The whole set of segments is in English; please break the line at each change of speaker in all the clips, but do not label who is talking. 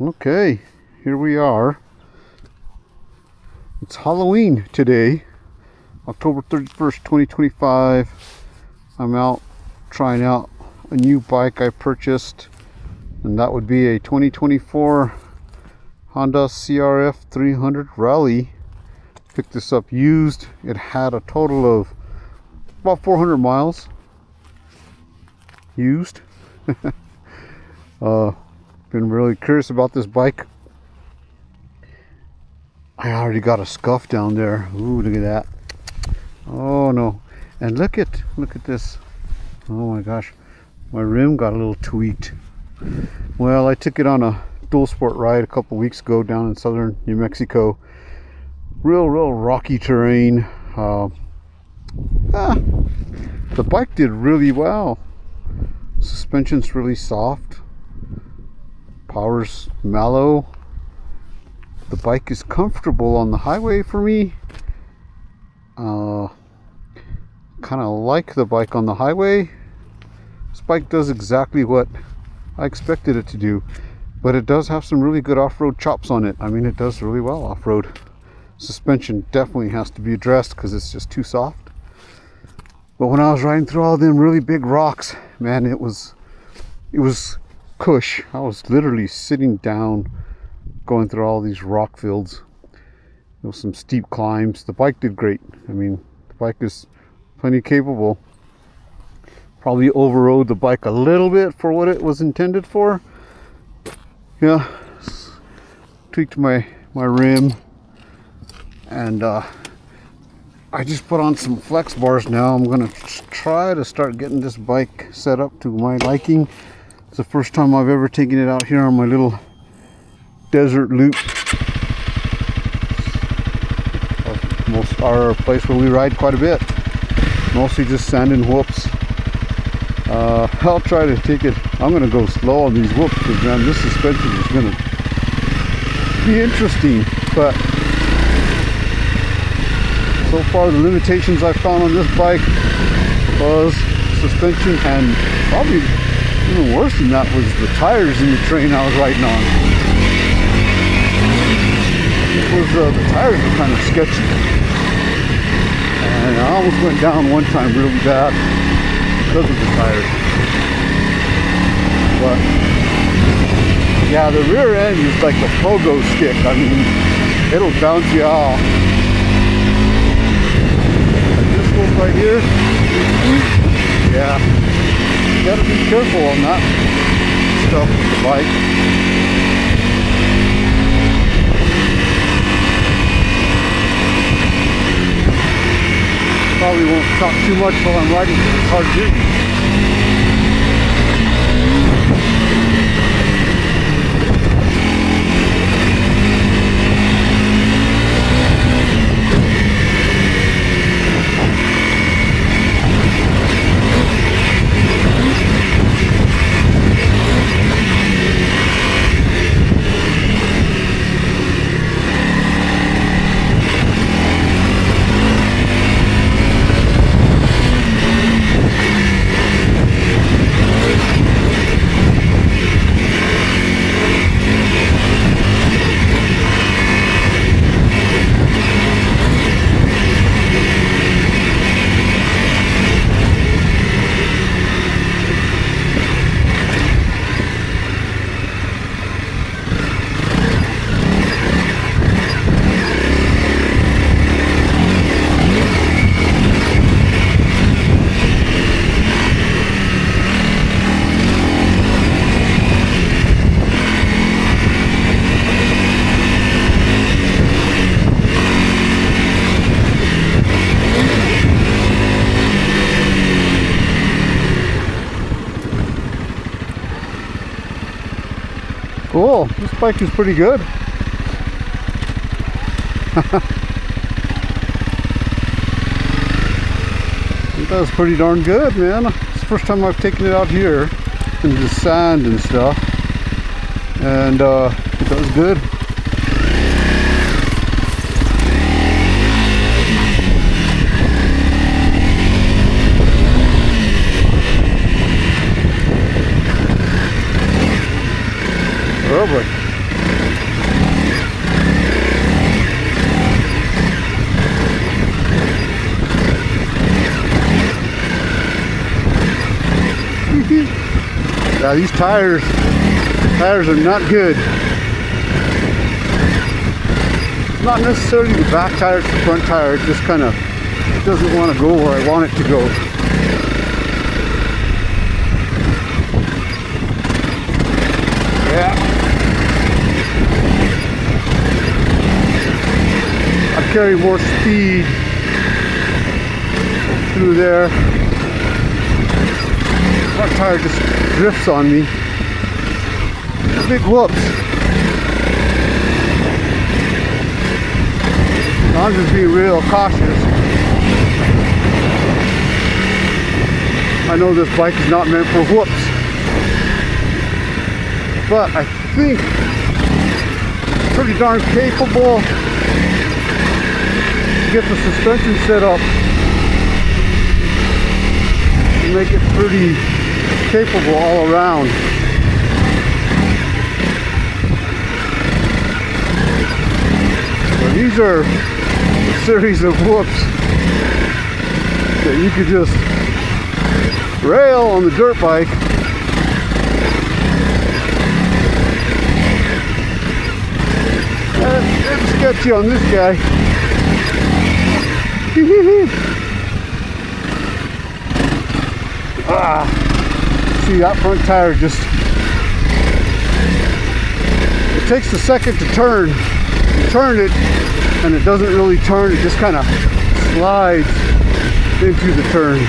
Okay, here we are. It's Halloween today, October 31st, 2025. I'm out trying out a new bike I purchased, and that would be a 2024 Honda CRF 300 Rally. Picked this up used. It had a total of about 400 miles used. Been really curious about this bike. I already got a scuff down there. Ooh, look at that. Oh no. And look at this. Oh my gosh. My rim got a little tweaked. Well, I took it on a dual sport ride a couple weeks ago down in southern New Mexico. Real rocky terrain. The bike did really well. Suspension's really soft. Power's mellow. The bike is comfortable on the highway for me. Kind of like the bike on the highway. This bike does exactly what I expected it to do, but it does have some really good off-road chops on it. I mean, it does really well off-road. Suspension definitely has to be addressed because it's just too soft. But when I was riding through all them really big rocks, man, it was cush. I was literally sitting down going through all these rock fields. There was some steep climbs. The bike did great. I mean, the bike is plenty capable. Probably overrode the bike a little bit for what it was intended for. Yeah, tweaked my rim, and I just put on some flex bars now. I'm gonna try to start getting this bike set up to my liking. It's the first time I've ever taken it out here on my little desert loop. Most our place where we ride quite a bit. Mostly just sand and whoops. I'll try to take it. I'm gonna go slow on these whoops because, man, this suspension is gonna be interesting. But so far, the limitations I found on this bike was suspension, and probably even worse than that was the tires in the terrain I was riding on. The tires were kind of sketchy, and I almost went down one time really bad because of the tires. But yeah, the rear end is like a pogo stick. I mean, it'll bounce you off. Like this one right here, yeah, you gotta be careful on that stuff with the bike. Probably won't talk too much while I'm riding because it's hard to Cool, this bike is pretty good. It does pretty darn good, man. It's the first time I've taken it out here in the sand and stuff, and it does good. Oh boy. Yeah, these tires are not good. It's not necessarily the back tire, it's the front tire. It just kind of doesn't want to go where I want it to go. Yeah. I carry more speed through there. Front tire just drifts on me. Big whoops. I'm just being real cautious. I know this bike is not meant for whoops, but I think it's pretty darn capable to get the suspension set up and make it pretty capable all around. But these are a series of whoops that you could just rail on the dirt bike. It's sketchy on this guy. See, that front tire just, it takes a second to turn. You turn it and it doesn't really turn, it just kind of slides into the turn.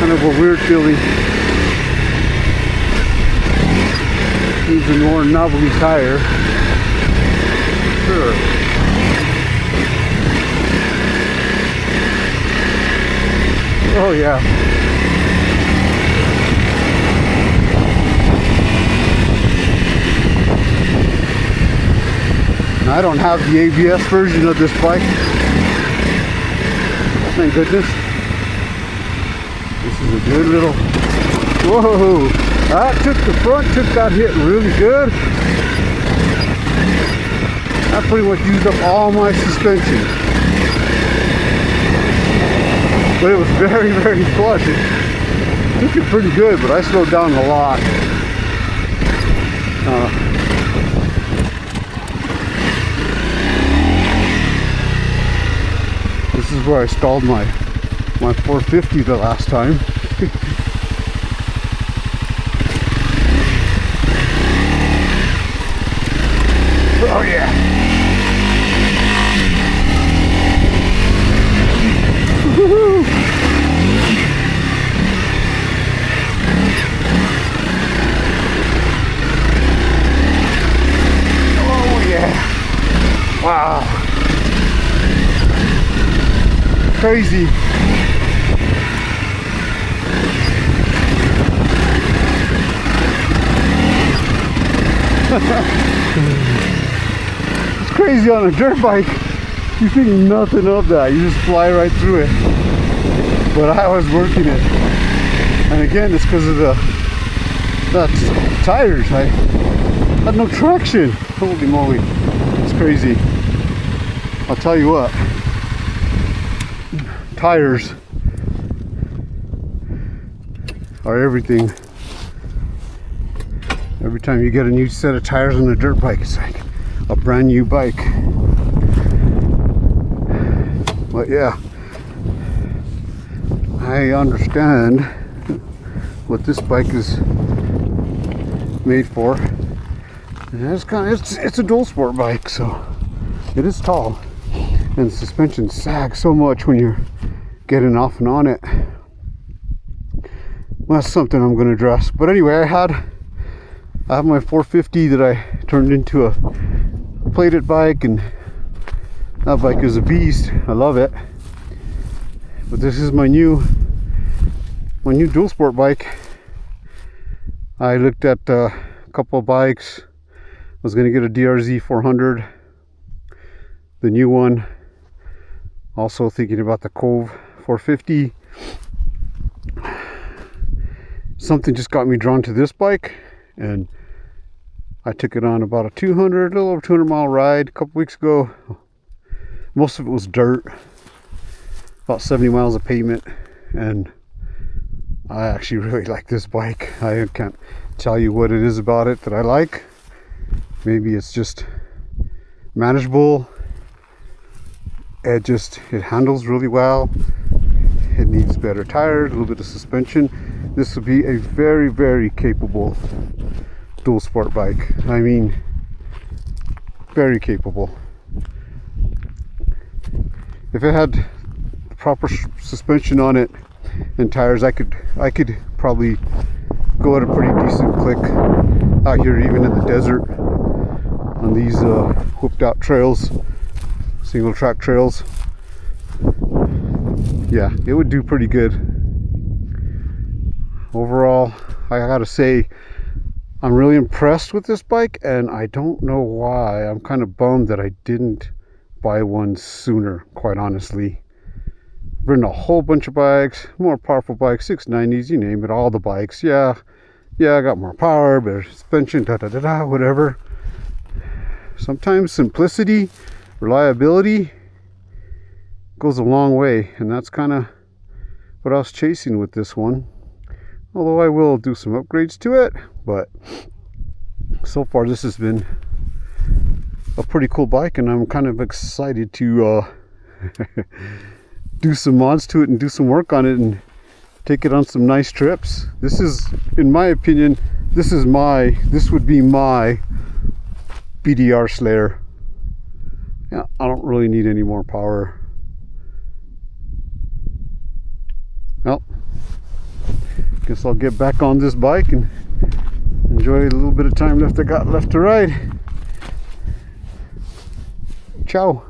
Kind of a weird feeling. Needs a more knobbly tire. Sure. Oh yeah. I don't have the ABS version of this bike. Thank goodness. This is a good little, whoa, that took that hit really good. That pretty much used up all my suspension. But it was very, very flush. It took it pretty good, but I slowed down a lot. This is where I stalled my 450 the last time. Oh yeah. Woo-hoo. Oh yeah. Wow. Crazy. It's crazy on a dirt bike. You think nothing of that. You just fly right through it. But I was working it. And again, it's because of the tires. I had no traction. Holy moly. It's crazy. I'll tell you what. Tires are everything. Every time you get a new set of tires on a dirt bike, it's like a brand new bike. But yeah, I understand what this bike is made for. And it's a dual sport bike, so it is tall, and the suspension sags so much when you're getting off and on it. Well, that's something I'm going to address. But anyway, I have my 450 that I turned into a plated bike, and that bike is a beast. I love it. But this is my new dual sport bike. I looked at a couple of bikes. I was going to get a DRZ 400, the new one. Also thinking about the Cove 450. Something just got me drawn to this bike, and I took it on about a little over 200 mile ride a couple weeks ago. Most of it was dirt, about 70 miles of pavement, and I actually really like this bike. I can't tell you what it is about it that I like. Maybe it's just manageable. It handles really well. It needs better tires, a little bit of suspension. This would be a very, very capable dual sport bike. I mean, very capable. If it had the proper suspension on it and tires, I could probably go at a pretty decent click out here, even in the desert, on these whipped out trails, single track trails. Yeah, it would do pretty good. Overall, I gotta say, I'm really impressed with this bike, and I don't know why. I'm kind of bummed that I didn't buy one sooner, quite honestly. I've ridden a whole bunch of bikes, more powerful bikes, 690s, you name it, all the bikes. Yeah, I got more power, better suspension, whatever. Sometimes simplicity, reliability goes a long way, and that's kind of what I was chasing with this one. Although I will do some upgrades to it, but so far this has been a pretty cool bike, and I'm kind of excited to do some mods to it and do some work on it and take it on some nice trips. This is, in my opinion, this would be my BDR Slayer. Yeah, I don't really need any more power. Well, guess I'll get back on this bike and enjoy a little bit of time left I got left to ride. Ciao.